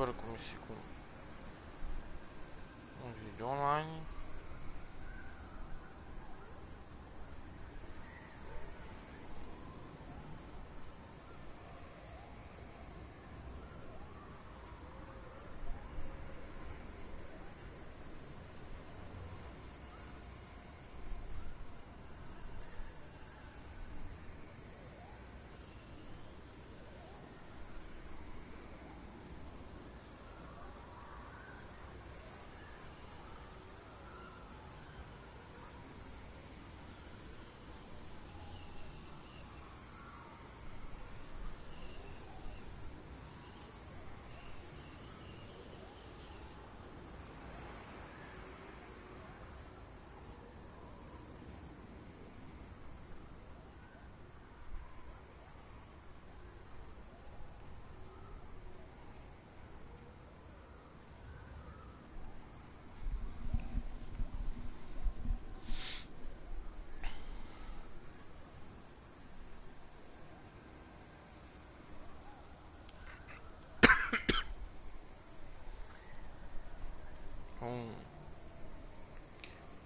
agora comecei com um vídeo online.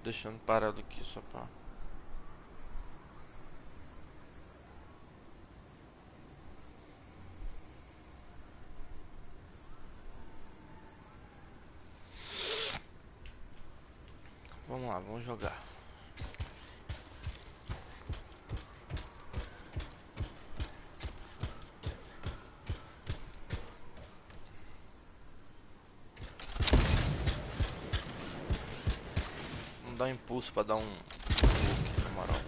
Deixando parado aqui só pra... Vamos lá, vamos jogar. Dar um impulso pra dar um look, na moral.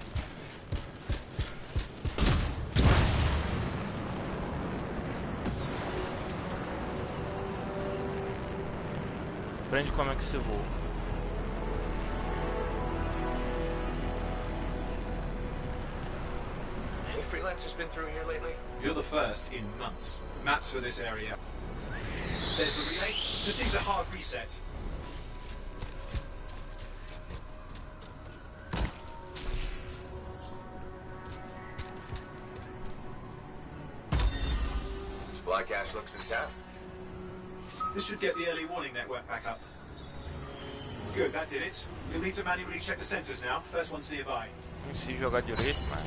Aprende como é que você voa. Any freelancers been through here lately? You're the first in months. Maps for this area. There's the relay. Just needs a hard reset. Supply cache looks intact. This should get the early warning network back up. Good, that did it. You'll need to manually check the sensors now. First one's nearby. Nem sei jogar direito, mano.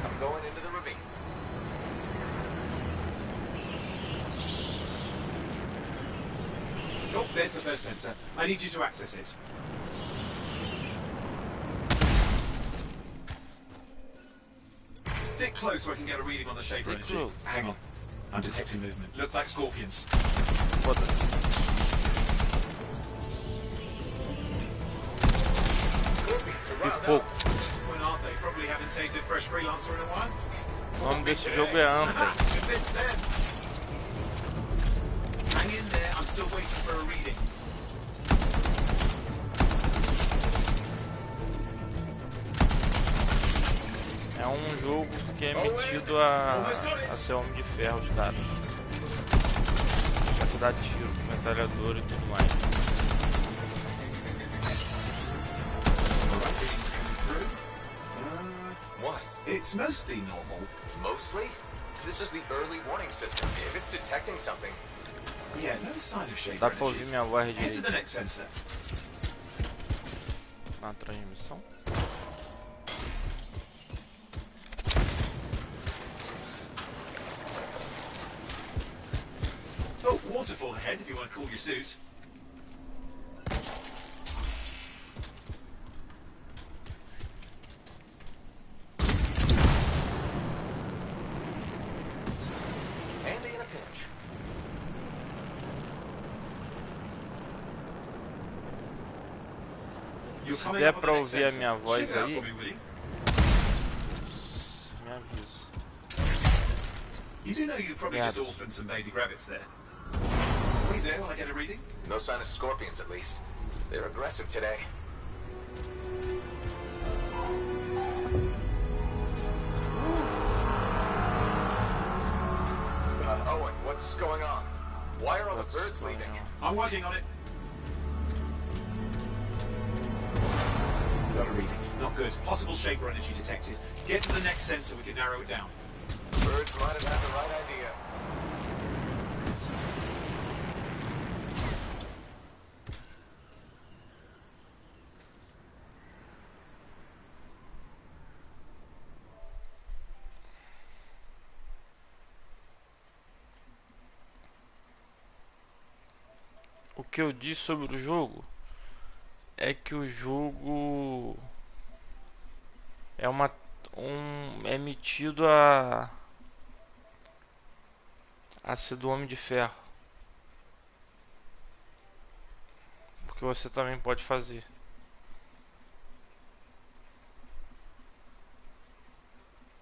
I'm going into the ravine. Oh, there's the first sensor. I need you to access it. Stick close so I can get a reading on the shaper Stick energy. close. Hang on. I'm detecting movement. Looks like scorpions. Foda-se. Scorpions are E riled pouco. up. When aren't they? Probably haven't tasted fresh freelancer in a while. O nome desse jogo é Anthem. Convince them. Hang in there. I'm still waiting for a reading. É um jogo que é metido a ser Homem de Ferro, os caras. Pra dar tiro, metralhadora e tudo mais. What? It's mostly normal. Mostly? This is the early warning system. If it's detecting something... Yeah, no sign of shaper Dá pra ouvir energy. minha voz Head to direito the next sensor. na transmissão. Oh, waterfall ahead if you want to cool your suit. Handy in a pinch. You're Se coming der up on the pra next ouvir a sensor. minha voz Check it out aí, for me, will you? me avisa. You do know you probably Yeah. just orphaned some baby rabbits there. Are you there while I get a reading? No sign of scorpions, at least. They're aggressive today. Owen, what's going on? Why are all the birds leaving? I'm working on it. Got a reading. Not good. Possible shaper energy detected. Get to the next sensor, we can narrow it down. Birds might have had the right idea. O que eu disse sobre o jogo é que o jogo é é metido a ser do Homem de Ferro, porque você também pode fazer.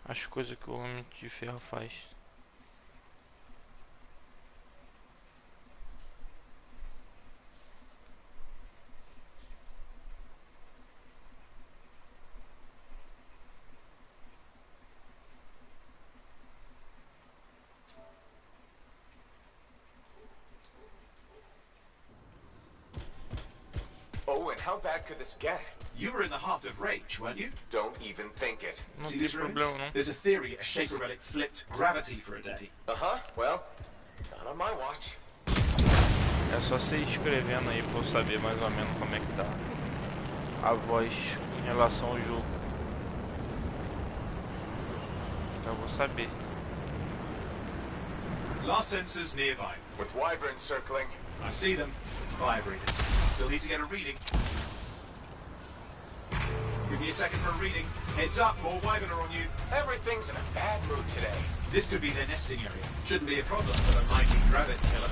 As coisas que o Homem de Ferro faz. Oh, and how bad could this get? You were in the heart of rage, weren't you? Don't even think it. Não See tem these ruins? problema não. There's a theory a shaper relic flipped gravity for a day. Uh-huh, well, not on my watch. É só você ir escrevendo aí pra eu saber mais ou menos como é que tá a voz em relação ao jogo. Eu vou saber. Last sensors nearby. With wyverns circling. I see them. Vibrators. Still need to get a reading. Give me a second for a reading. Heads up, more wyvern are on you. Everything's in a bad mood today. This could be their nesting area. Shouldn't be a problem for a mighty rabbit killer.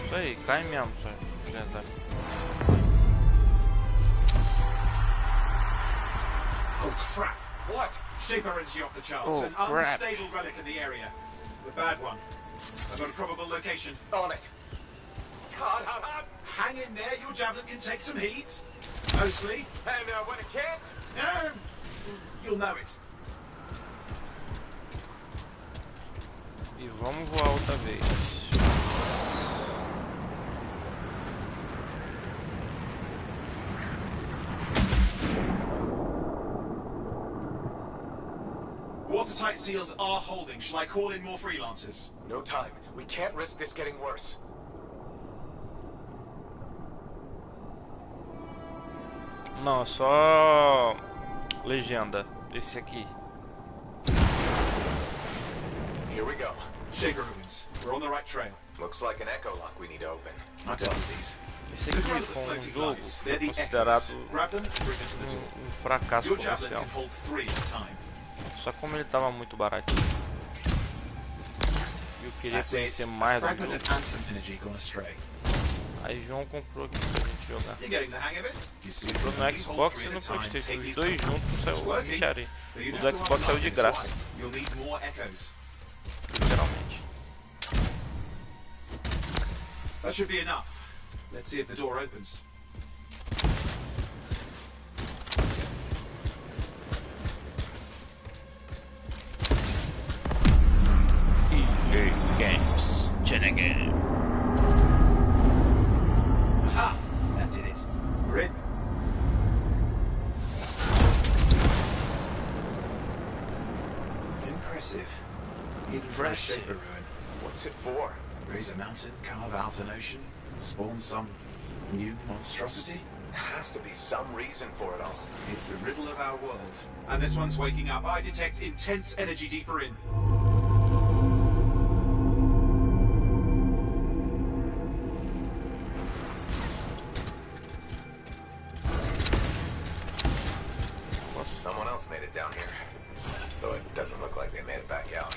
Isso aí, cai mesmo, filha da... Oh crap! What? Shaper energy off the charts. Oh, An crap. unstable relic in the area. The bad one. I've got a probable location. On it. Hot, hot, hot. Hang in there, your javelin can take some heat. Mostly. And when it can't? You'll know it. E vamos voar outra vez. Watertight seals are holding. Shall I call in more freelancers? No time. We can't risk this getting worse. Não, só legenda. Esse aqui. Here we go. Shaker ruins. We're on the right trail. Looks like an echo lock we need to open. I've dealt with these. Esse aqui foi jogo considerado Grab them and bring them to the door. fracasso Your javelin comercial. can hold 3 at a time. Só como ele tava muito baratinho. E eu queria That's it. conhecer mais do Fragment jogo. of Anthem energy gone astray. Aí João comprou aqui pra gente jogar. You're getting the hang of it? You see, Comprou no Xbox e no PlayStation. Os dois juntos saiu o Michari. O do Xbox saiu de graça, You'll need more echoes. literalmente. That should be enough. Let's see if the door opens. EA Games, Game. Aha! That did it. We're in. Impressive. Even for a shaper ruin. What's it for? Raise a mountain, carve out an ocean, spawn some new monstrosity? Has to be some reason for it all. It's the riddle of our world. And this one's waking up. I detect intense energy deeper in. Doesn't look like they made it back out.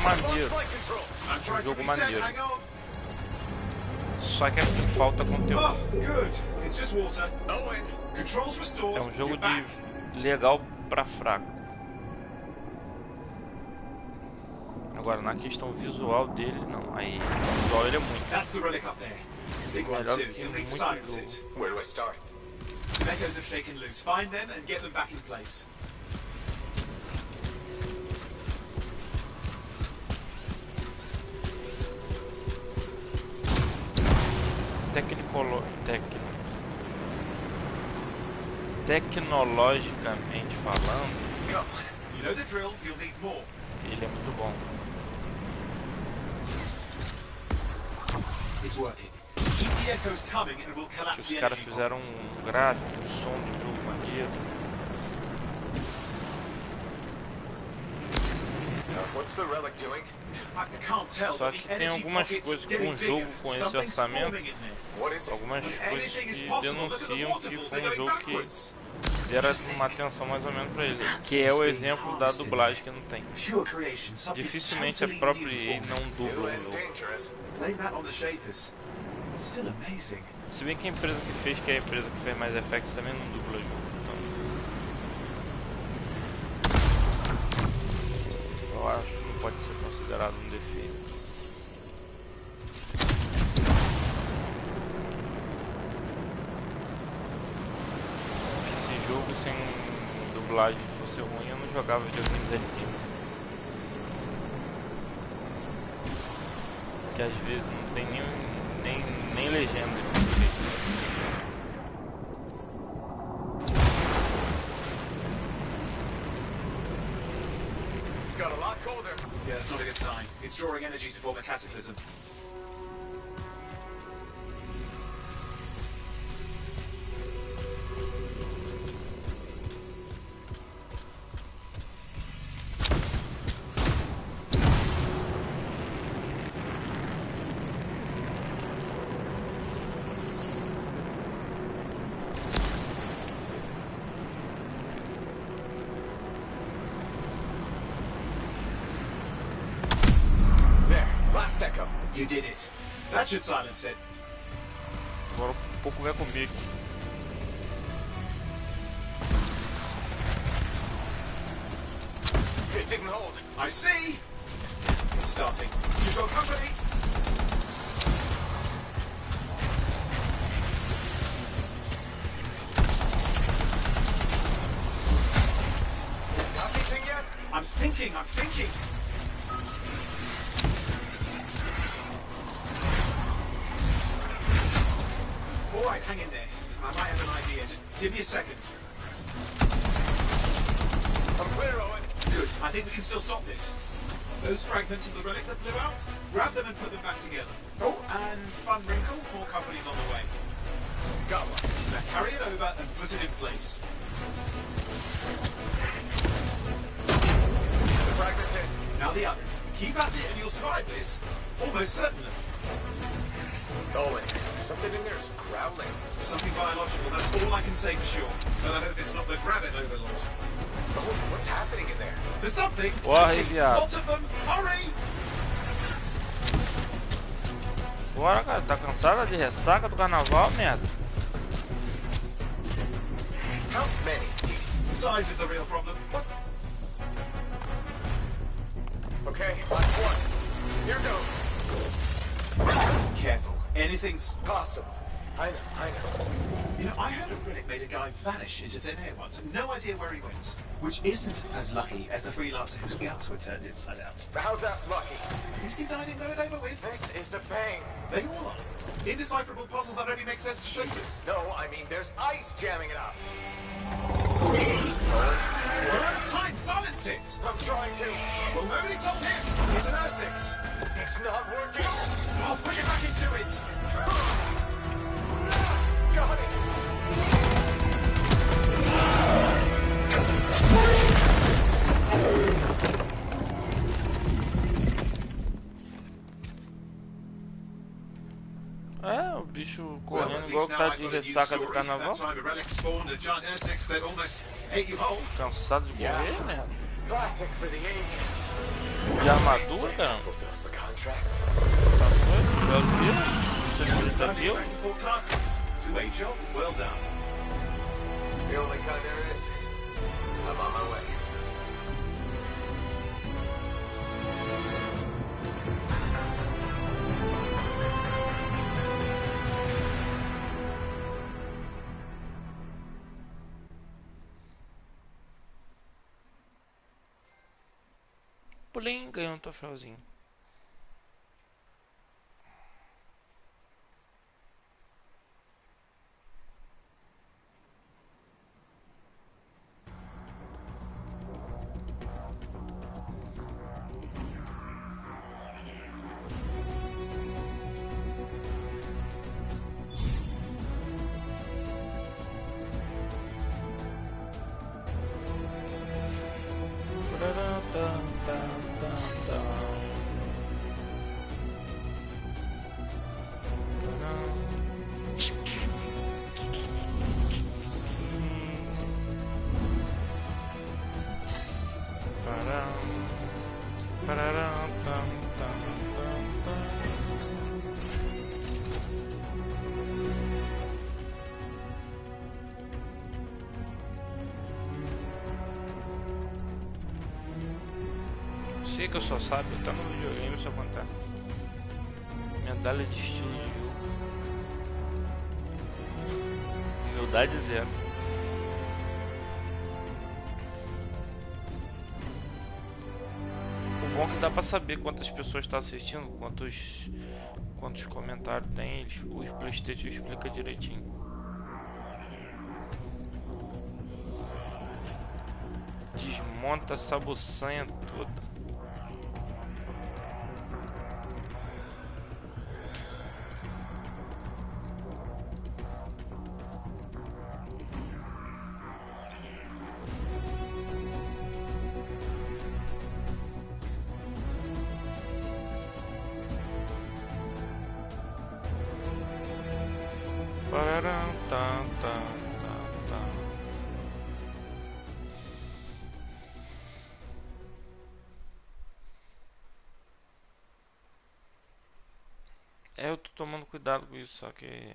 Maneiro, um jogo maneiro. Só que assim, falta conteúdo. É um jogo de legal pra fraco. Agora na questão visual dele, não. Aí, o visual ele é muito. Melhor que muito jogo. Where do I start? Some echoes have shaken loose. Find them and get them back in place. Tecnologicamente falando, you know the drill, you'll need more. Ele é muito bom. It's working. Keep the echoes coming and we'll collapse the Os caras energy fizeram pockets. gráfico, som do jogo maneiro. What's the relic doing? I can't tell, Só but que the tem energy algumas pocket's coisas que getting um bigger. jogo com esse Something's orçamento, forming in there. What is it? algumas coisas Anything is que possible. Look at the denunciam waterfalls, que they're foi um going jogo que backwards. deram uma atenção mais ou menos pra ele. Que é o exemplo da dublagem que não tem. Pure creation, something Dificilmente a totally própria new EA for me. não dubla New um and jogo. dangerous. Blame that on the shapers. It's still amazing. Se bem que a empresa que fez, que é a empresa que fez mais effects, também não dubla jogo. Então, eu acho que não pode ser considerado um defeito. Que se jogo sem dublagem fosse ruim, eu não jogava videogame antigos. Que às vezes não tem nem legenda. It's got a lot colder. Yeah, that's not a good sign. It's drawing energy to form a cataclysm. You did it. That should silence it. Agora um pouco vai comigo. It didn't hold. I see. It's starting. You've got company. Got anything yet? I'm thinking. Alright, hang in there. I might have an idea. Just give me a second. I'm clear, Owen. Good. I think we can still stop this. Those fragments of the relic that blew out, grab them and put them back together. Oh, and fun wrinkle, more companies on the way. Got one. Now carry it over and put it in place. The fragment's in. Now the others. Keep at it and you'll survive this. Almost certainly. Owen, something in there is growling. Something biological, that's all I can say for sure. But I hope it's not the Gravit Overlord. Owen, what's happening in there? There's something! Corre, viado. Lots of them! Hurry! Bora, cara, tá cansada de ressaca do carnaval, merda? How many? Size is the real problem. What? Okay, last one. Here goes. Careful. Anything's Possible. I know. You know, I heard a relic made a guy vanish into thin air once, and no idea where he went. Which isn't as lucky as the freelancer whose guts were turned inside out. How's that lucky? At least he died and got it over with. This is a pain. They all are. Indecipherable puzzles that only make sense to shapers. No, I mean there's ice jamming it up. We're out of time. Silence it. I'm trying to. Well, nobody told him. It's an R6. It's not working. I'll put it back into it. Got it. É, o bicho correndo igual que tá de ressaca do carnaval. Cansado de correr, né? Classic for the ages. De armadura, cara. Fulfills the contract. Tá doido? 130 mil? Well done. The only kind there is. I'm on my way. Pulim, ganhou um troféuzinho. Sei que eu só sabe, tá no videogame isso acontece. Medalha de estilo de jogo. Humildade zero. O bom é que dá pra saber quantas pessoas estão assistindo, quantos comentários tem, os PlayStation explica direitinho. Desmonta essa buçanha toda. Eu tô tomando cuidado com isso, só que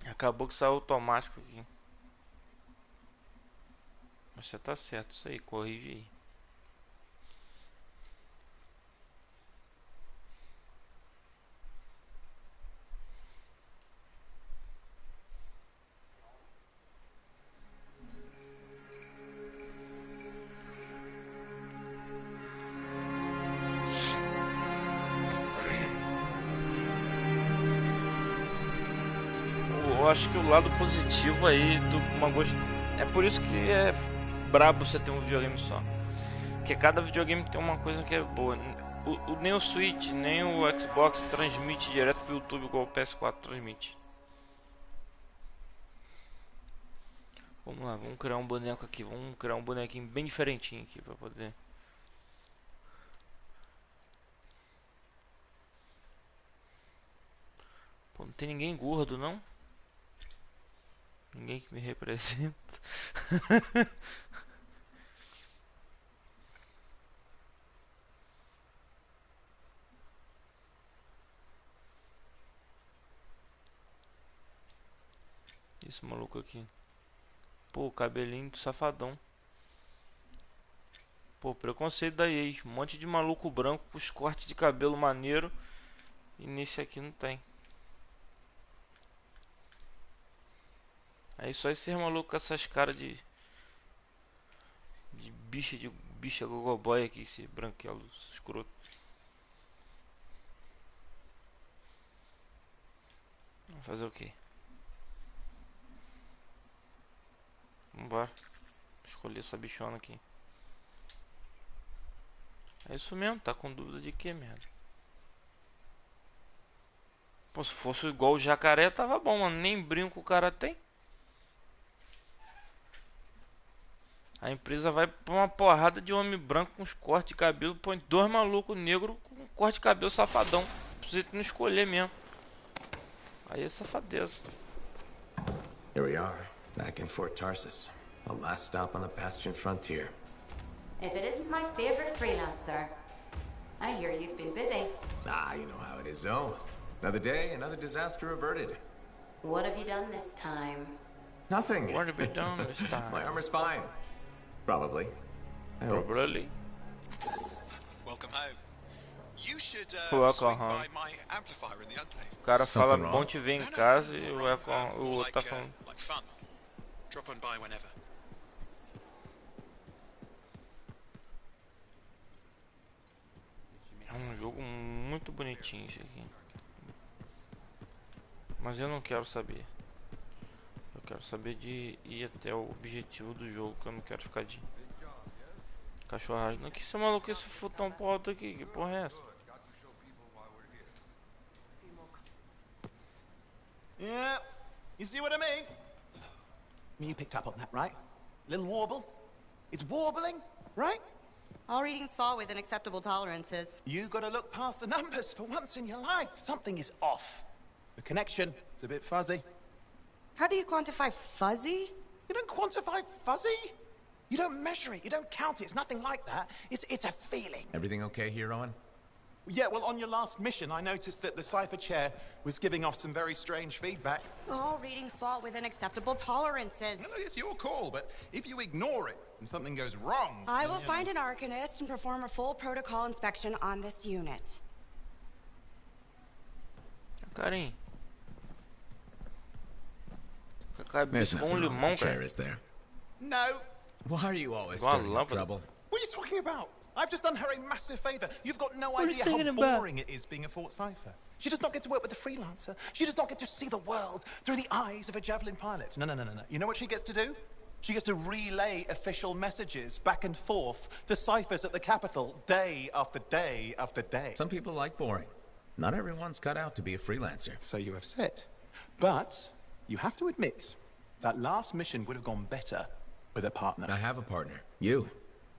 acabou que saiu automático aqui. Mas você tá certo, isso aí, corrige aí. Eu acho que o lado positivo aí do uma é por isso que é brabo você ter um videogame só, porque cada videogame tem uma coisa que é boa. Nem o Switch nem o Xbox transmite direto pro YouTube igual o PS4 transmite. Vamos lá, vamos criar um boneco aqui, vamos criar um bonequinho bem diferentinho aqui pra poder. Pô, não tem ninguém gordo não? Ninguém que me representa. Esse maluco aqui. Pô, cabelinho do safadão. Pô, preconceito da ex. Um monte de maluco branco com os cortes de cabelo maneiro. E nesse aqui não tem. Aí só esse maluco com essas caras de bicha gogoboy aqui, esse branquelo escroto. Vamos fazer o quê? Vambora. escolher essa bichona aqui. É isso mesmo, tá com dúvida de que, merda? Pô, se fosse igual o jacaré, tava bom, mano. Nem brinco o cara tem. A empresa vai pra uma porrada de homem branco com uns cortes de cabelo. Põe 2 malucos negros com um corte de cabelo safadão. Precisa não escolher mesmo. Aí é safadeza. Here we are, back in Fort Tarsus. The last stop on the Bastion frontier. If it isn't my favorite freelancer. I hear you've been busy. Ah, you know how it is, though. Another day, another disaster averted. What have you done this time? Nothing. What have you done this time? My armor's fine. Probably. I hope. Probably. Welcome home. You should Welcome swing home. by my amplifier in the enclave. O cara fala Something bom wrong? te ver em No, no, casa no, e no, o no, outro more tá like, falando. like fun. Drop on by whenever. É um jogo muito bonitinho isso aqui. Mas eu não quero saber. Eu quero saber de ir até o objetivo do jogo, que eu não quero ficar de cachorragem. Não, que esse maluco, esse futão pro alto aqui, que porra é essa? Yeah, you see what I mean? You picked up on that, right? Little warble? It's warbling, right? All readings fall within acceptable tolerances. You gotta look past the numbers for once in your life. Something is off. The connection is a bit fuzzy. How do you quantify fuzzy? You don't quantify fuzzy? You don't measure it, you don't count it, it's nothing like that. It's a feeling. Everything okay here, Owen? Yeah, well, on your last mission, I noticed that the cipher chair was giving off some very strange feedback. All readings fall within acceptable tolerances. No, it's your call, but if you ignore it and something goes wrong... I will find an arcanist and perform a full protocol inspection on this unit. Carinho. Com a There's cabeça com nothing wrong limão, with the chair, cara. is there? No. Why are you always Well, stirring love up it. trouble? What are you talking about? I've just done her a massive favor. You've got no are you idea singing how about? boring it is being a Fort Cipher. She does not get to work with a freelancer. She does not get to see the world through the eyes of a javelin pilot. No. You know what she gets to do? She gets to relay official messages back and forth to ciphers at the capital day after day after day. Some people like boring. Not everyone's cut out to be a freelancer. So you have said. But you have to admit, that last mission would have gone better with a partner. I have a partner. You.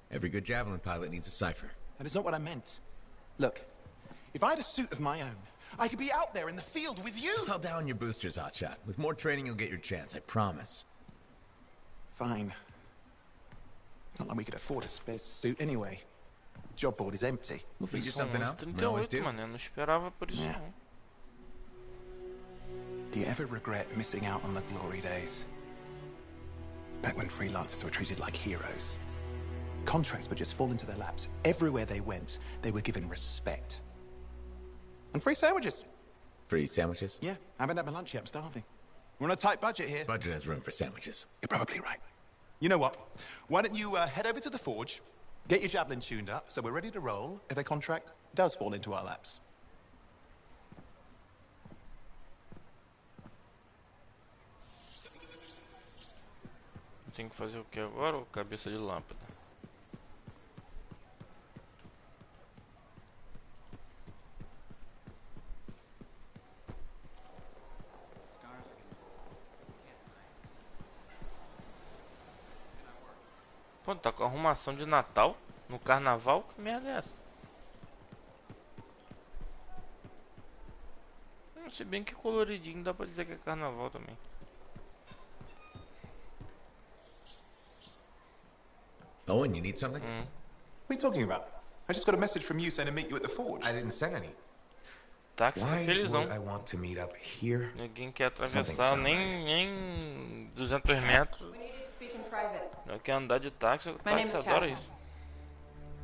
Every good javelin pilot needs a cipher. That is not what I meant. Look, if I had a suit of my own, I could be out there in the field with you. I'll down your boosters, hotshot. With more training, you'll get your chance, I promise. Fine. Not like we could afford a spare suit anyway. Job board is empty. We'll figure São something out. We always 11:38, do. mano. Eu não esperava por isso, Yeah. não. Do you ever regret missing out on the glory days? Back when freelancers were treated like heroes. Contracts would just fall into their laps. Everywhere they went, they were given respect. And free sandwiches. Free sandwiches? Yeah, I haven't had my lunch yet, I'm starving. We're on a tight budget here. Budget has room for sandwiches. You're probably right. You know what? Why don't you head over to the forge, get your javelin tuned up, so we're ready to roll if a contract does fall into our laps. Tem que fazer o que agora? Ou cabeça de lâmpada? Pô, tá com arrumação de Natal no carnaval? Que merda é essa? Se bem que coloridinho dá pra dizer que é carnaval também. Owen, you need something? What are you talking about? I just got a message from you saying to meet you at the forge. I didn't send any. Táxi Why felizão. would I want to meet up here? Ninguém quer Something atravessar sound nem 200 metros. We needed to speak in private. Não quer andar de táxi. O My name táxi is adora Tessa. isso.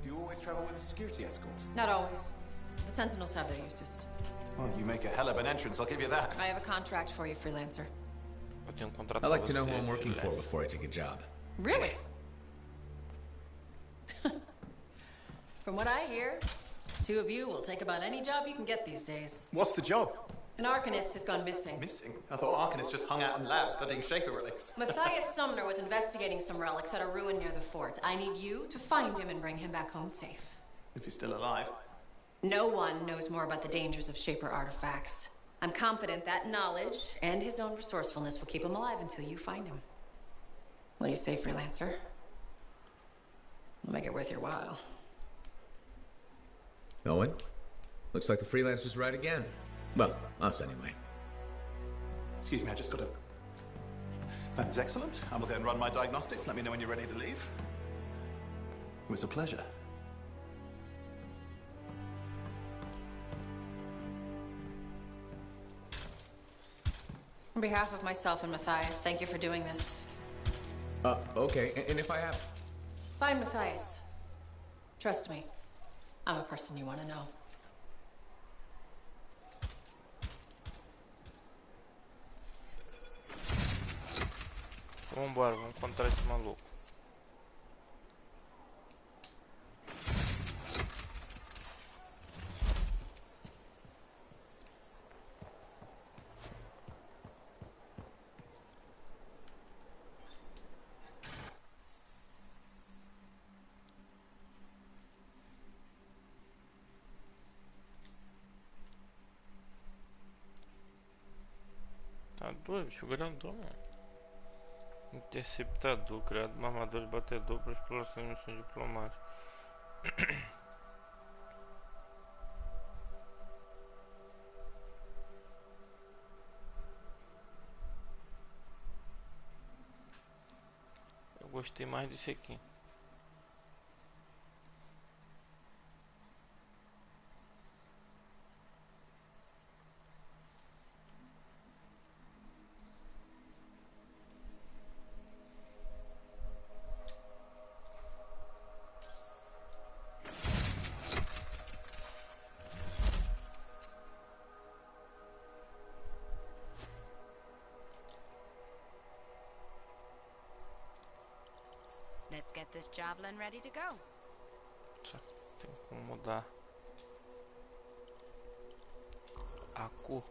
Do you always travel with a security escort? Not always. The Sentinels have their uses. Well, you make a hell of an entrance, I'll give you that. I have a contract for you, freelancer. Eu tenho um contrato I like to pra know who você, I'm working for freelance. before I take a job. Really? From what I hear, two of you will take about any job you can get these days. What's the job? An Arcanist has gone missing. Missing? I thought Arcanists just hung out in labs studying Schaefer relics. Matthias Sumner was investigating some relics at a ruin near the fort. I need you to find him and bring him back home safe. If he's still alive. No one knows more about the dangers of Shaper artifacts. I'm confident that knowledge and his own resourcefulness will keep him alive until you find him. What do you say, freelancer? We'll make it worth your while. Owen? Looks like the freelancer's right again. Well, us anyway. Excuse me, I just got to... That is excellent. I will go and run my diagnostics. Let me know when you're ready to leave. It was a pleasure. On behalf of myself and Matthias, thank you for doing this. Okay. And if I have... Find Matthias. Trust me, I'm a person you want to know. Vambora, vamos encontrar esse maluco. Tá doido, bicho grandão, mano. Interceptador, criado uma armadura de batedor para exploração de missões diplomáticas. Eu gostei mais desse aqui. Let's get this javelin ready to go. Tem como mudar a cor.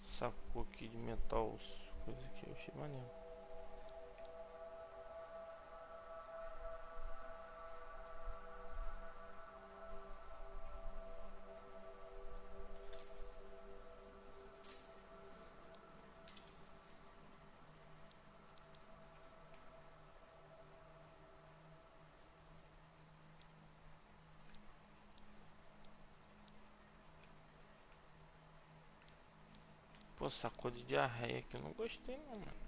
Essa cor aqui de metal, coisa aqui eu achei maneiro. Pô, essa cor de diarreia aqui eu não gostei não, mano.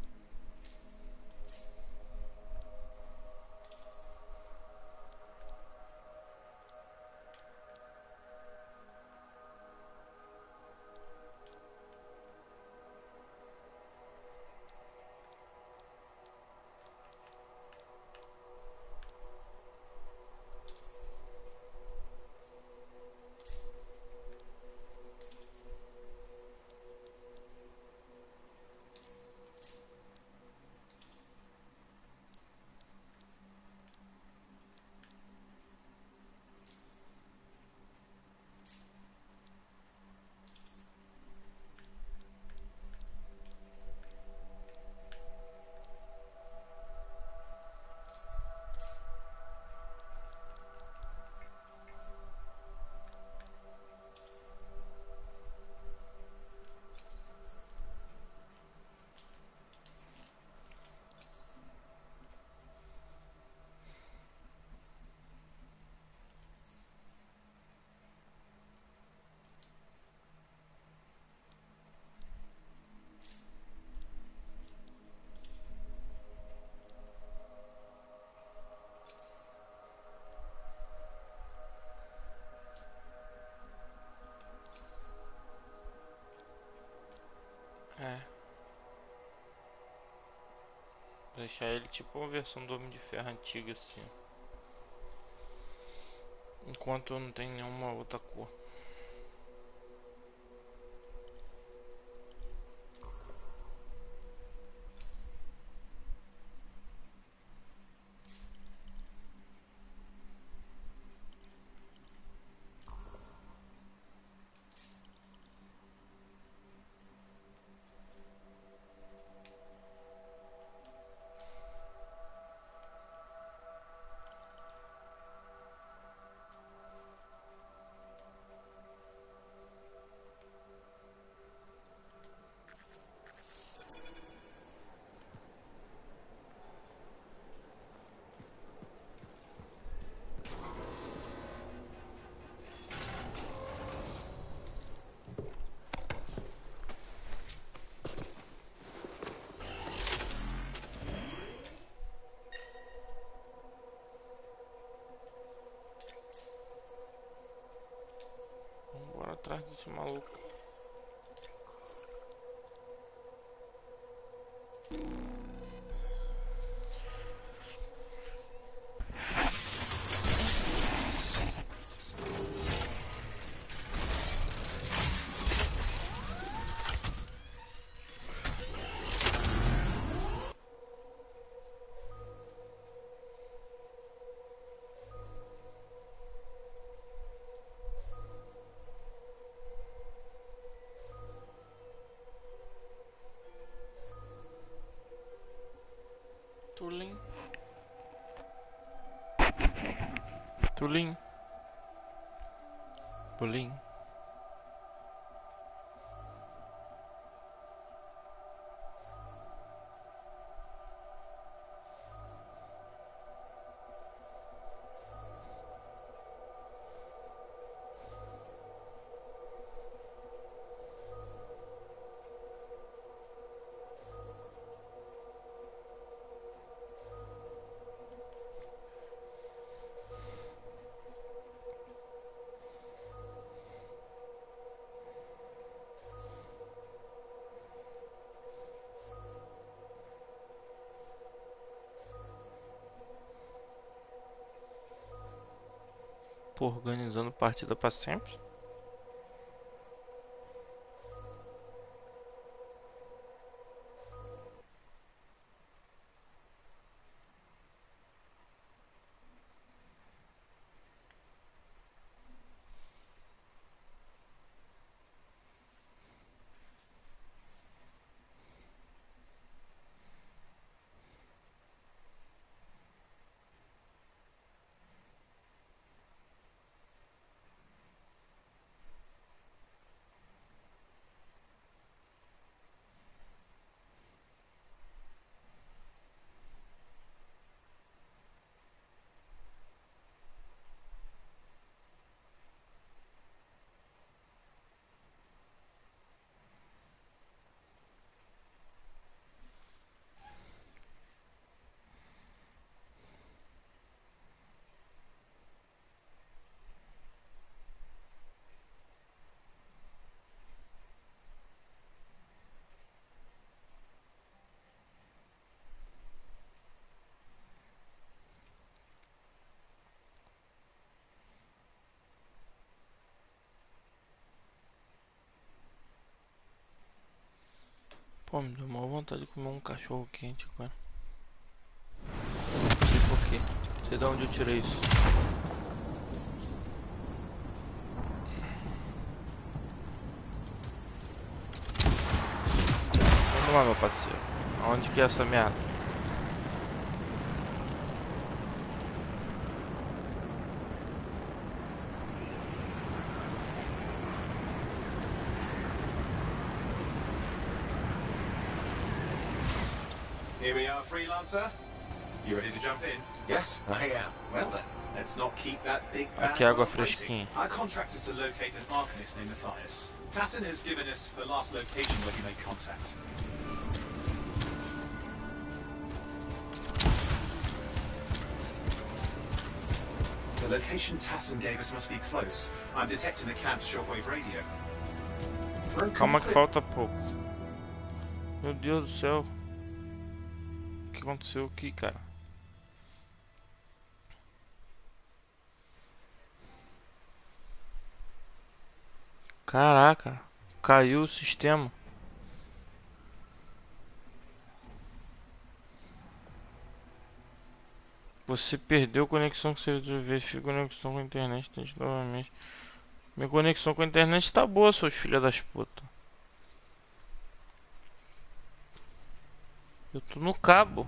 Deixar ele tipo uma versão do Homem de Ferro antiga assim. Enquanto não tem nenhuma outra cor. Bora atrás desse maluco. Tulim. Tulim. Pulim. Pô, organizando partida pra sempre. Pô, me deu maior vontade de comer um cachorro quente agora. Não sei por quê. Não sei de onde eu tirei isso. Vamos lá, meu parceiro. Onde que é essa merda? Here we are, freelancer. You ready to jump in? Yes, I am. Well then, let's not keep that big bad Aqui água world waiting. fresquinha. Our contract is to locate an arcanist named Matthias. Tassin has given us the last location where he made contact. The location Tassin gave us must be close. I'm detecting the camp's shortwave radio. Calma que falta pouco. Meu Deus do céu. O que aconteceu aqui, cara? Caraca, caiu o sistema. Você perdeu conexão com seu verifica conexão com a internet. Tente novamente. Minha conexão com a internet tá boa, seus filhos das putas. Eu tô no cabo.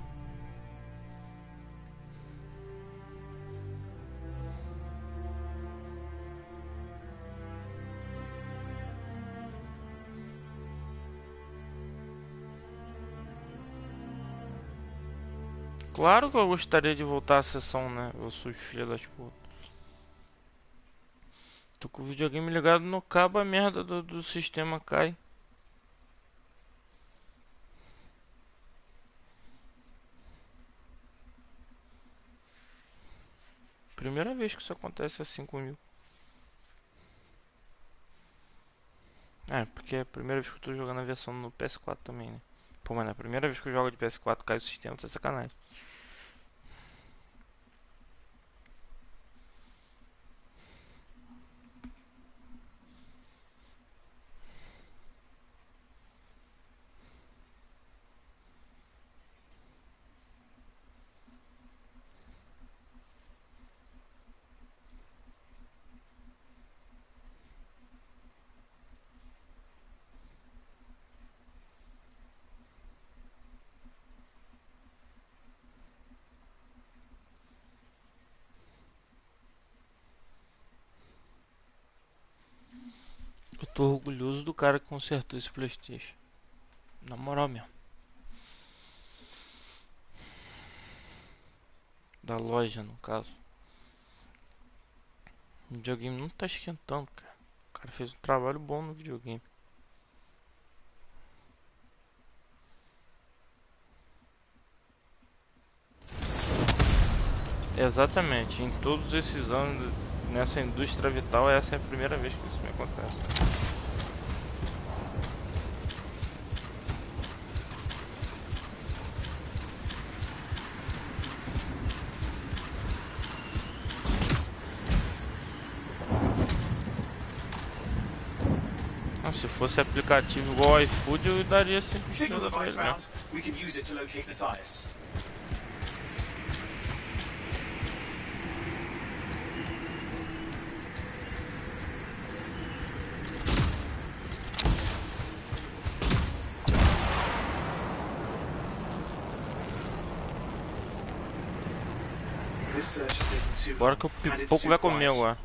Claro que eu gostaria de voltar à sessão, né? Eu sou filha das putas. Tô com o videogame ligado no cabo, a merda do sistema cai. Primeira vez que isso acontece assim comigo. É, porque é a primeira vez que eu tô jogando a versão no PS4 também, né? Pô, mano, é a primeira vez que eu jogo de PS4 cai o sistema, tá sacanagem. Eu tô orgulhoso do cara que consertou esse PlayStation. Na moral mesmo. Da loja, no caso. O videogame não tá esquentando, cara. O cara fez um trabalho bom no videogame. Exatamente. Em todos esses anos nessa indústria vital, essa é a primeira vez que isso me acontece. Se fosse aplicativo igual ao iFood, eu daria esse Signal device found. We can use it to locate Matthias. This search is taking too Bora long, que o and it's pipoco too vai comer quiet. agora.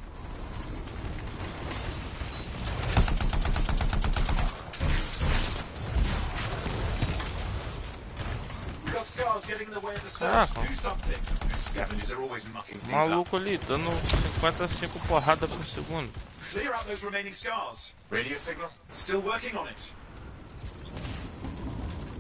We've got scars getting in the way of the search. Caraca. Do something. The scavengers are always mucking things up. Maluco ali, dando 55 porradas por segundo. Clear out those remaining scars. Radio signal? Still working on it.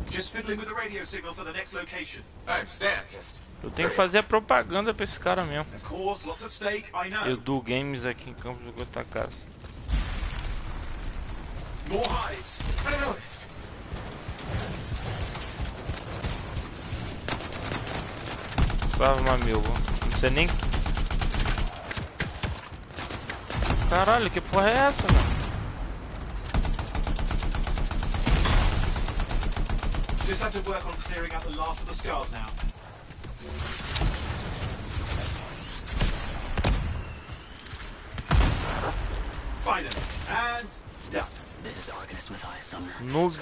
Just fiddling with the radio signal for the next location. I understand, just... Eu tenho que fazer a propaganda pra esse cara mesmo. Of course, lots of stake, I know. Edu Games aqui em Campos do Goitacazes. More hives. I noticed. Salve, meu amigo. Não sei nem... Caralho, que porra é essa, mano? Just have to work on clearing out the last of the scars now. Finally, and done. This is Arcanist Matthias Sumner. Noob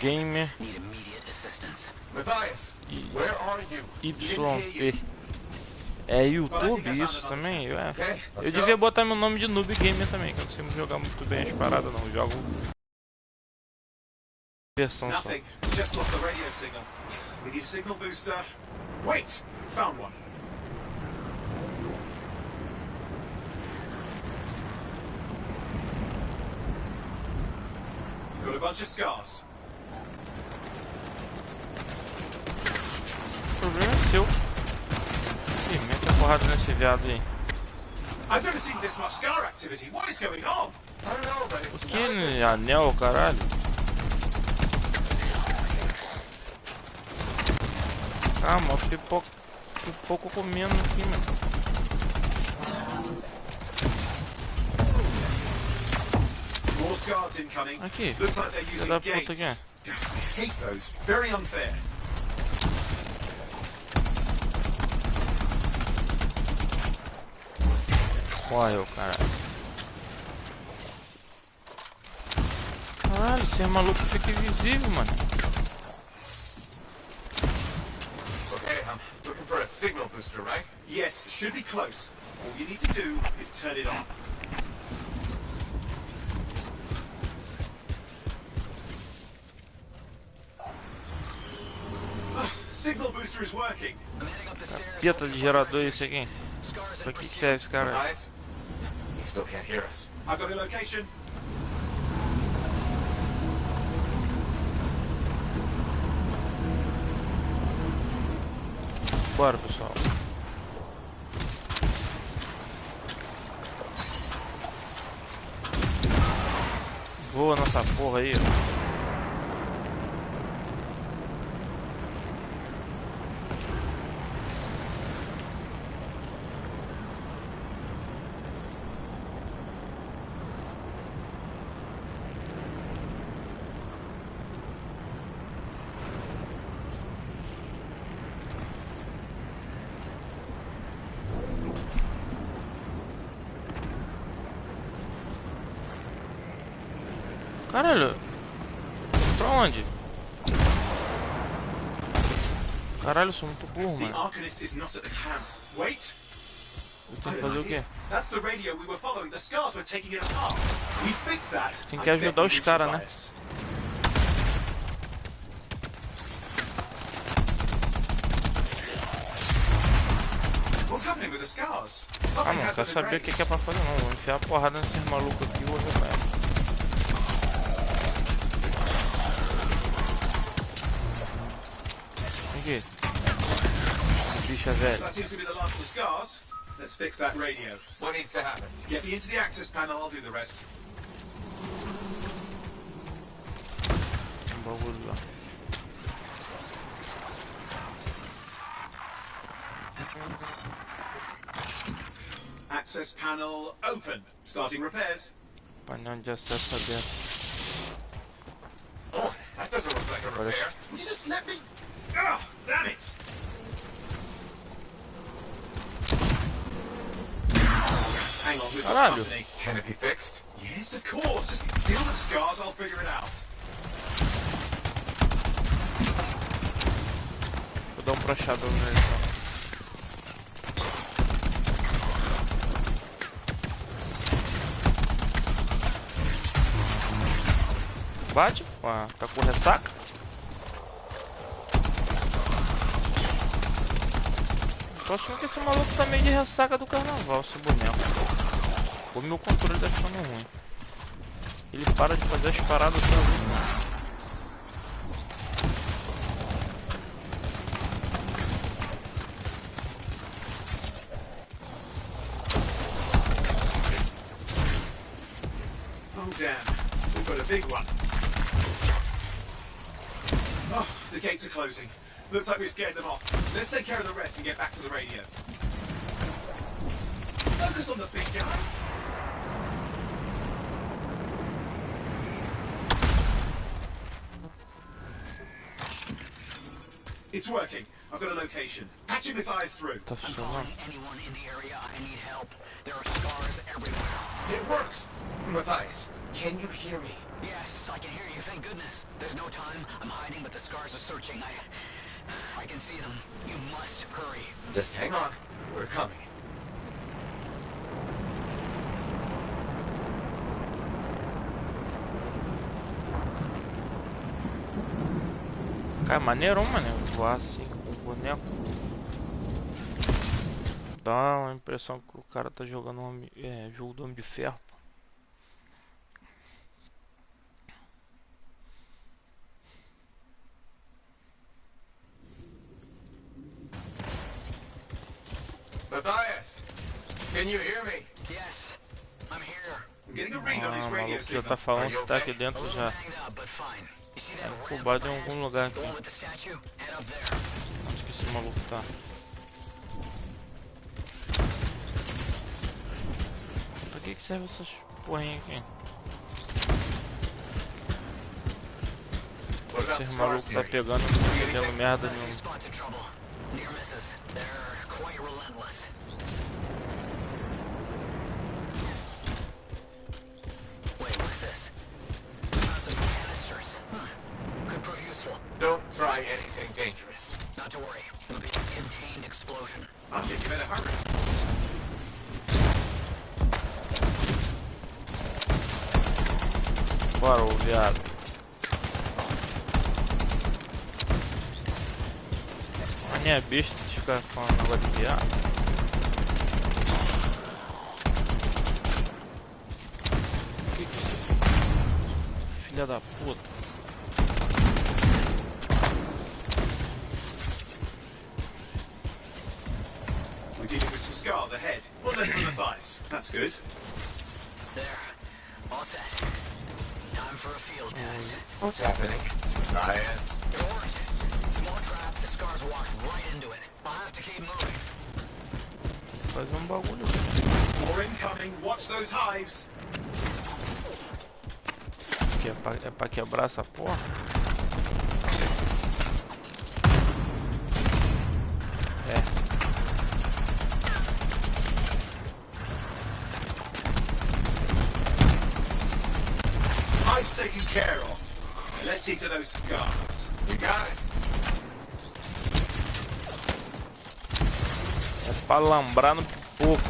Gamer Need immediate assistance. Matthias, where are you? YT. É YouTube isso também? Eu devia botar meu nome de Noob Gamer também, que eu não sei jogar muito bem as paradas não. Eu jogo versão só. Nothing. Just lost the radio signal. We need a signal booster. Wait! Found one. Got a bunch of scars. O problema é seu. Ih, mete a porrada nesse viado aí. I've never seen this much scar activity. What is going on? I don't know, but it's Que anel, caralho. Calma, pipoco comendo aqui, mano. more scars incoming. Aqui. Looks like they're using Da puta gates. aqui. I hate those. Very unfair. Morreu, caralho. Caralho, esse maluco fica invisível, mano. Okay, I'm looking for a signal booster, right? Yes, should be close. All you need to do is turn it on. Signal booster is working. Capeta de gerador esse aqui. Pra que serve esse cara? Guys, he still can't hear us. I've got a location. Bora, pessoal. Voa nessa porra aí, ó. Caralho, pra onde? Caralho, eu sou muito burro, mano. Eu tenho que fazer o quê? Tem que ajudar os caras, né? Ah, não quero saber o que é pra fazer não. Vou enfiar a porrada nesses malucos aqui e vou jogar. Aqui. Bicha velha. Let's fix that radio. What needs to happen? Get me into the access panel, I'll do the rest. Bagulho lá. Access panel open. Starting repairs. Painel de acesso aberto. Oh, that doesn't look like a repair. Would you just let me? Oh, damn it! Hang on, we've got company. Can it be fixed? Yes, of course. Just deal with the scars, I'll figure it out. Vou dar um prachadão nele então. Bate? Ah, tá com ressaca? Tô achando que esse maluco tá meio de ressaca do carnaval, esse boneco. O meu controle tá ficando ruim. Ele para de fazer as paradas sozinho. Oh damn, we've got a big one. Oh, the gates are closing. Looks like we scared them off. Let's take care of the rest and get back to the radio. Focus on the big guy. It's working. I've got a location. Patching Matthias through. I'm calling anyone in the area. I need help. There are scars everywhere. It works. Matthias, can you hear me? Yes, I can hear you. Thank goodness. There's no time. I'm hiding, but the scars are searching. I can see them. You must hurry. Just hang on. We're coming. Cara, maneirão, mano. Voar assim com o boneco. Dá uma impressão que o cara tá jogando jogo do Homem de Ferro. Matthias, can you hear me? Yes, I'm here. I'm getting a read on his O radio maluco já signal. tá falando Are you que tá okay? aqui dentro já. Banged up, but fine. You see that ramp Incubado em algum lugar aqui. going with the statue? Head up there. Onde que esse maluco tá? Pra que serve essas porrinhas aqui? What about Esse maluco scars tá here? pegando e não entendendo merda Few nenhuma. spots of trouble. Near misses. They're quite relentless. Wait, what's this? Some canisters. Could prove useful. Don't try anything dangerous. Not to worry. It'll be a contained explosion. I think you better hurry. Bora, ô viado. A minha besta de ficar falando negócio de viado. Que isso? Filha da puta. We're dealing with some scars ahead. One less from the thighs. That's good. There. All set. Time Time for a field test. What's happening? Bias. It worked. Small trap, the scars walked right into it. I'll have to keep moving. Fazer bagulho. More incoming. Watch those hives. Que é pra quebrar essa porra. Hives taken care of. Let's see to those scars. You got it. É pra lambrar no pipoco.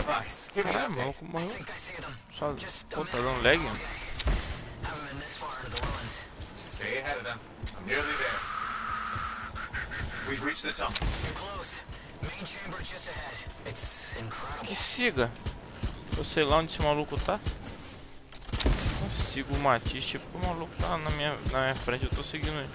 Nice. Give me Ah, an o update. maluco morreu. I see them. Só, Just a pô, tá minute. dando lag? Haven't been this far into the ruins. Stay ahead of them. I'm nearly there. We've reached the tunnel. You're close. Main chamber just ahead. It's incredible. Que siga. Eu sei lá onde esse maluco tá. Eu sigo o Matisse, tipo, o maluco tá na minha frente, eu tô seguindo ele.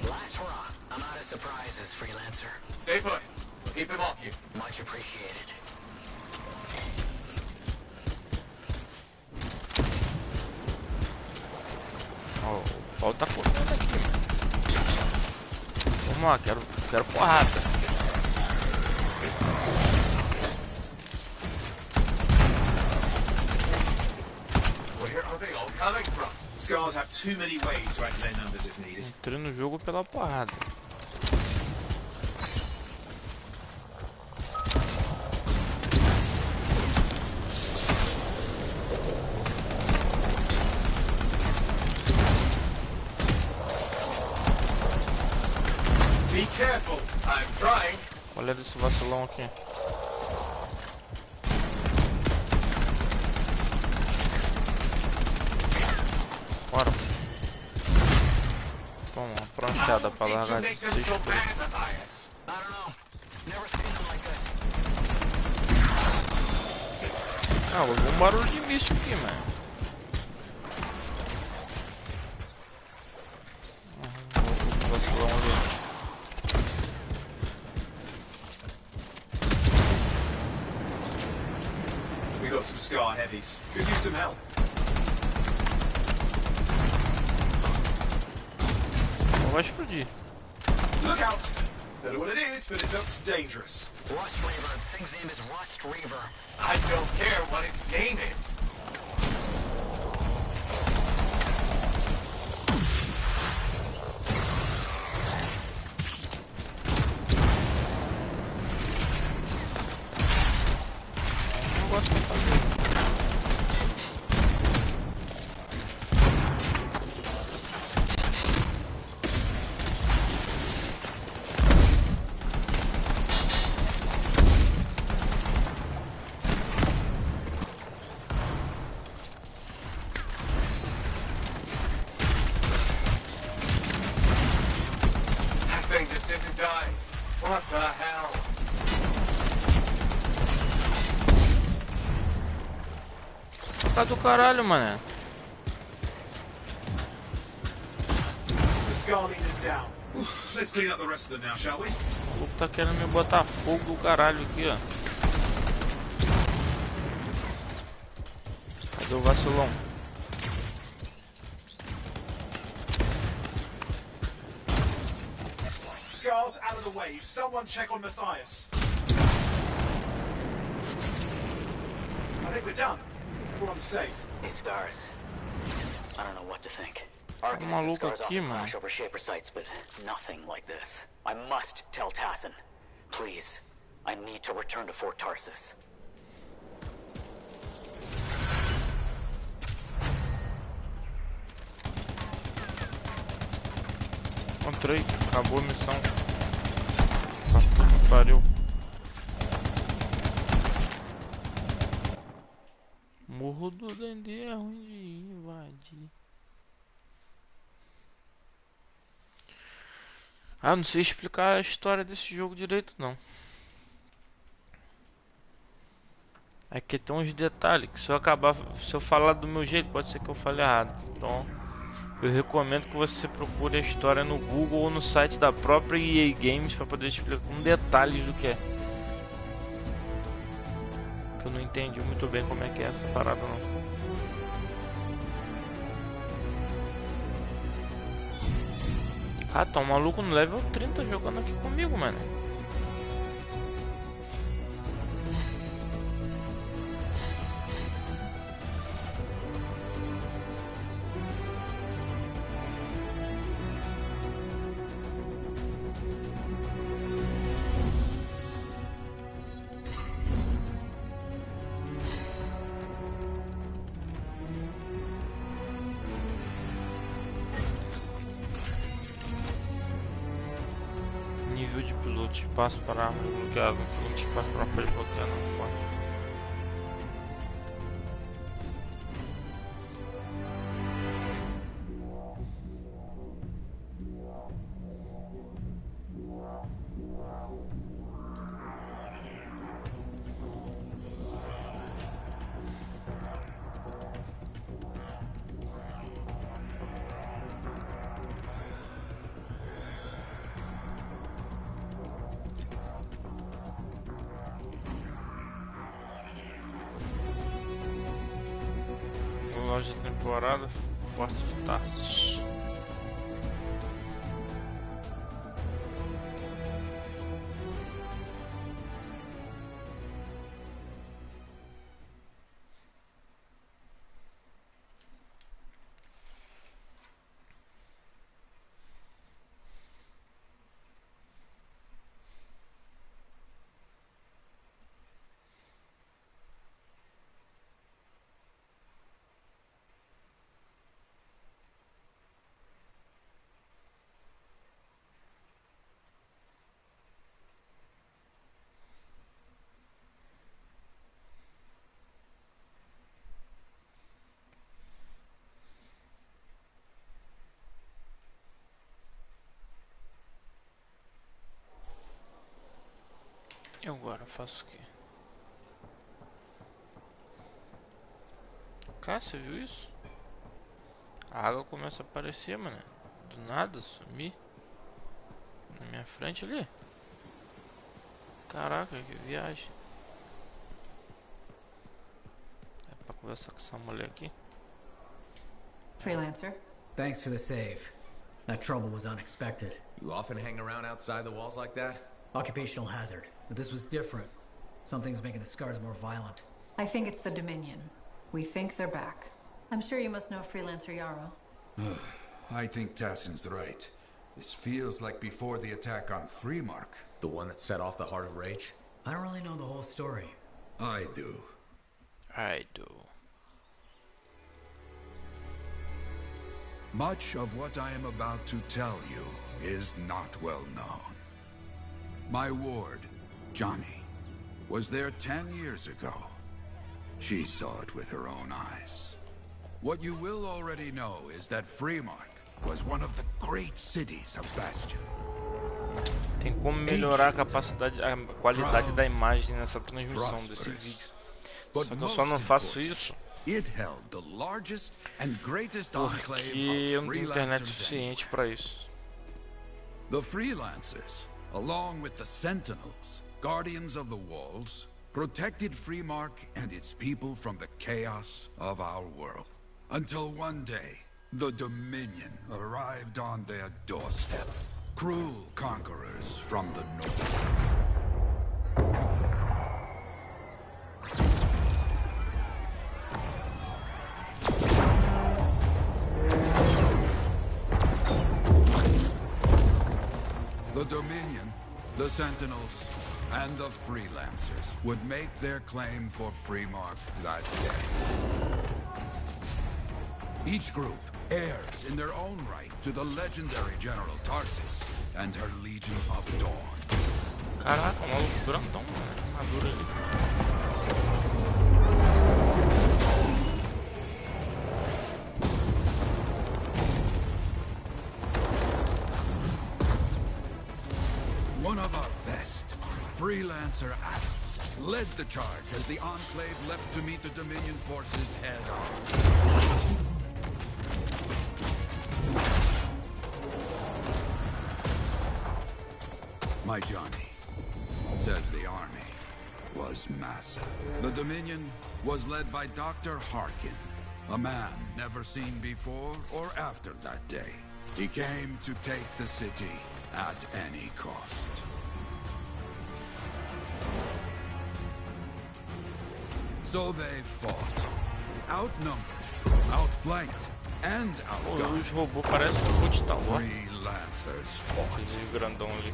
Last hurrah. I'm out of surprises, freelancer. Stay put. We'll keep him off you. Much appreciated. Ó, o pau tá cortando aqui. Vamos lá, quero porrada. Where are they all coming from? Scars have too many ways to add to their numbers if needed. Entrei no jogo pela porrada. Be careful. I'm trying. Olha desse vacilão aqui. Bora. Toma, uma pranchada pra Did you largar de make them so 6 bad, Matthias? I don't know. Never seen them like this. Ah, houve um barulho de míssil aqui, mano. Vacilão ali. We got some scar heavies. Could use some help. Não vai explodir. Look out! Don't know what it is, but it looks dangerous. Rust Reaver. Thing's name is Rust Reaver. I don't care what its name is. Não gosto de fazer. That thing just isn't dying. What the hell? Tá do caralho, mano. The scar leader's down. Oof, let's clean up the rest of them now, shall we? O maluco tá querendo me botar fogo do caralho aqui, ó. Cadê o vacilão? Scar's out of the way. Someone check on Matthias. I think we're done. Everyone's safe. These scars. I don't know what to think. maluco Arcanist and scars aqui, often mano. clash over shaper sites, but nothing like this. I must tell Tassin. Please. I need to return to Fort Tarsus. Encontrei, acabou a missão. Tá puta que pariu. Morro do Dendê é ruim de invadir. Ah, eu não sei explicar a história desse jogo direito, não. É que tem uns detalhes que se eu falar do meu jeito, pode ser que eu fale errado. Então, eu recomendo que você procure a história no Google ou no site da própria EA Games para poder explicar com detalhes do que é. Que eu não entendi muito bem como é que é essa parada, não. Ah, tá um maluco no level 30 jogando aqui comigo, mano. Nível de piloto, espaço para arma bloqueada, espaço para folha bloqueada, não forte. Loja da temporada, forte de Tarsus. E agora eu faço o quê? Cara, você viu isso? A água começa a aparecer, mano. Do nada, sumir. Na minha frente ali. Caraca, que viagem. É pra conversar com essa mulher aqui. Freelancer. Thanks for the save. That trouble was unexpected. You often hang around outside the walls like that? Occupational hazard. But this was different. Something's making the scars more violent. I think it's the Dominion. We think they're back. I'm sure you must know Freelancer Yarrow. I think Tassin's right. This feels like before the attack on Freemark. The one that set off the Heart of Rage? I don't really know the whole story. I do. I do. Much of what I am about to tell you is not well known. My ward, Johnny, was there 10 years ago. She saw it with her own eyes. What you will already know is that Freemark was one of the great cities of Bastion. Tem como melhorar a capacidade, a qualidade da imagem nessa transmissão desse vídeo. Só que eu só não faço isso porque eu não tenho internet suficiente para isso. The Freelancers, along with the Sentinels, Guardians of the Walls, protected Freemark and its people from the chaos of our world. Until one day, the Dominion arrived on their doorstep. Cruel conquerors from the north. The Dominion, the Sentinels, and the Freelancers would make their claim for Freemark that day. Each group heirs in their own right to the legendary General Tarsus and her Legion of Dawn. Caraca, um maluco grandão, armadura ali. One of our best, Freelancer Adams, led the charge as the Enclave left to meet the Dominion forces head-on. My Johnny says the army was massive. The Dominion was led by Dr. Harkin, a man never seen before or after that day. He came to take the city at any cost. So they fought, outnumbered, outflanked, and outgunned. Os robôs parecem um robô de Star Wars. Freelancers fought. Aquele grandão ali.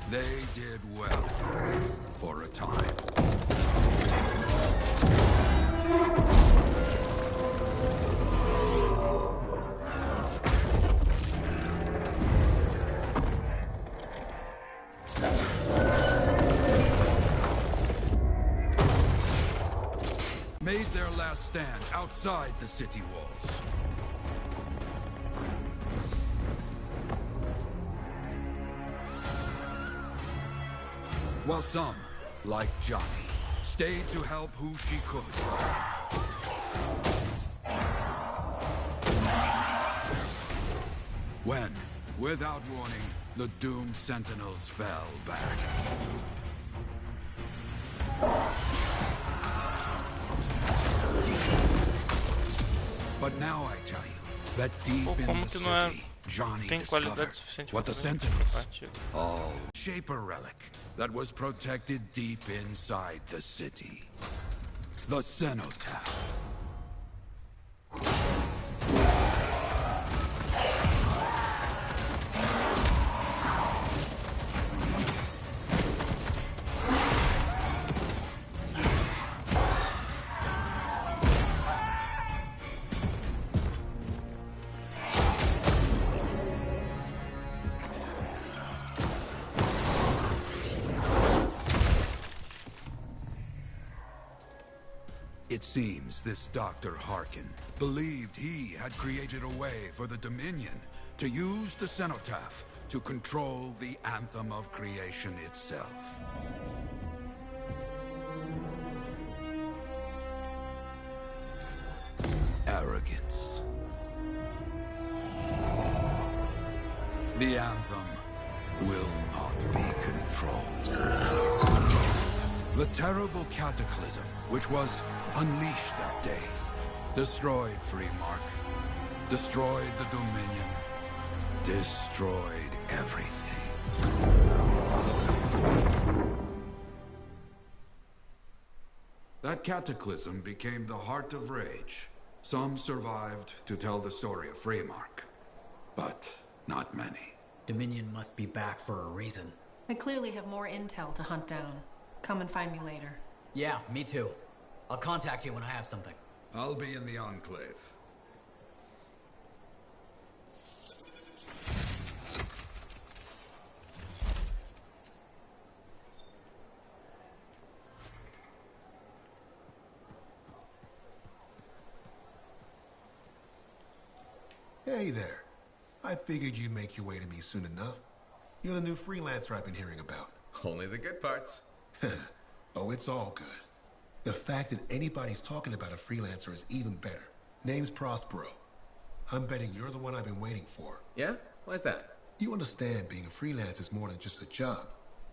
They did well for a time. Made their last stand outside the city walls. While some, like Johnny, stayed to help who she could. When, without warning, the doomed sentinels fell back. But now I tell you that deep in the city, Johnny discovered what the sentinels, all Shaper relic that was protected deep inside the city. The cenotaph. It seems this Dr. Harkin believed he had created a way for the Dominion to use the cenotaph to control the Anthem of Creation itself. Arrogance. The Anthem will not be controlled. The terrible cataclysm, which was unleashed that day, destroyed Freemark, destroyed the Dominion, destroyed everything. That cataclysm became the heart of rage. Some survived to tell the story of Freemark, but not many. Dominion must be back for a reason. I clearly have more intel to hunt down. Come and find me later. Yeah, me too. I'll contact you when I have something. I'll be in the Enclave. Hey there. I figured you'd make your way to me soon enough. You're the new freelancer I've been hearing about. Only the good parts. Oh, it's all good. The fact that anybody's talking about a freelancer is even better. Name's Prospero. I'm betting you're the one I've been waiting for. Yeah? Why's that? You understand being a freelancer is more than just a job.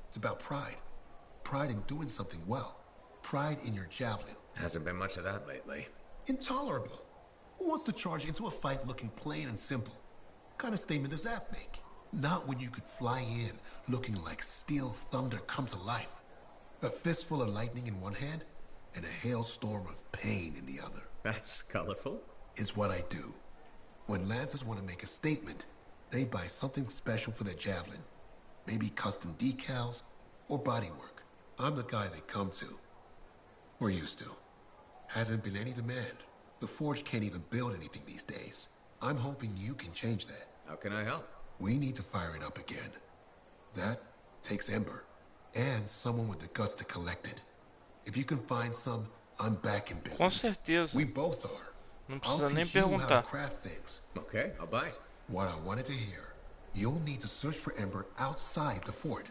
It's about pride. Pride in doing something well. Pride in your javelin. Hasn't been much of that lately. Intolerable. Who wants to charge into a fight looking plain and simple? What kind of statement does that make? Not when you could fly in looking like steel thunder come to life. A fistful of lightning in one hand and a hailstorm of pain in the other. That's colorful. Is what I do. When Lancers want to make a statement, they buy something special for their javelin. Maybe custom decals or bodywork. I'm the guy they come to. Or used to. Hasn't been any demand. The Forge can't even build anything these days. I'm hoping you can change that. How can I help? We need to fire it up again. That takes Ember. And someone with the guts to collect it. If you can find some, I'm back in business. Com certeza. We both are. Não I'll precisa nem teach you how to perguntar. craft things. Okay, I'll bite. What I wanted to hear. You'll need to search for Ember outside the fort.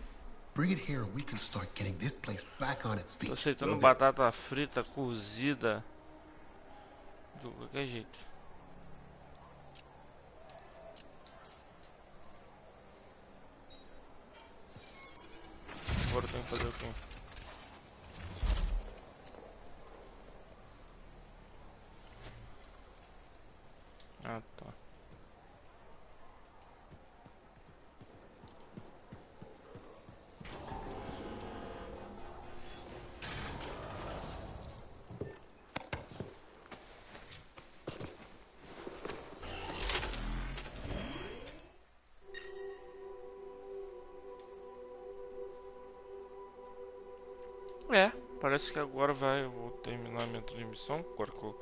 Bring it here and we can start getting this place back on its Tô feet. aceitando Will do. batata frita, cozida. De qualquer jeito. Agora eu tenho que fazer o quê? Ah, tá. É, parece que agora eu vou terminar minha transmissão. Agora que eu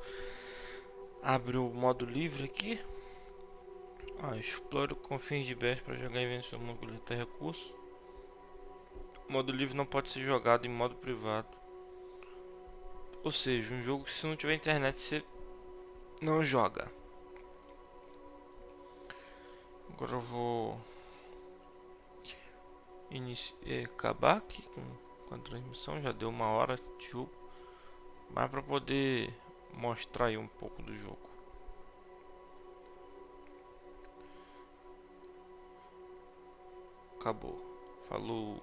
abri o modo livre aqui. Explore com fins diversos para jogar invenção no coletar recursos. O modo livre não pode ser jogado em modo privado. Ou seja, um jogo que se não tiver internet você não joga. Agora eu vou acabar aqui com a transmissão. Já deu 1 hora de jogo. Mas para poder mostrar aí um pouco do jogo. Acabou. Falou.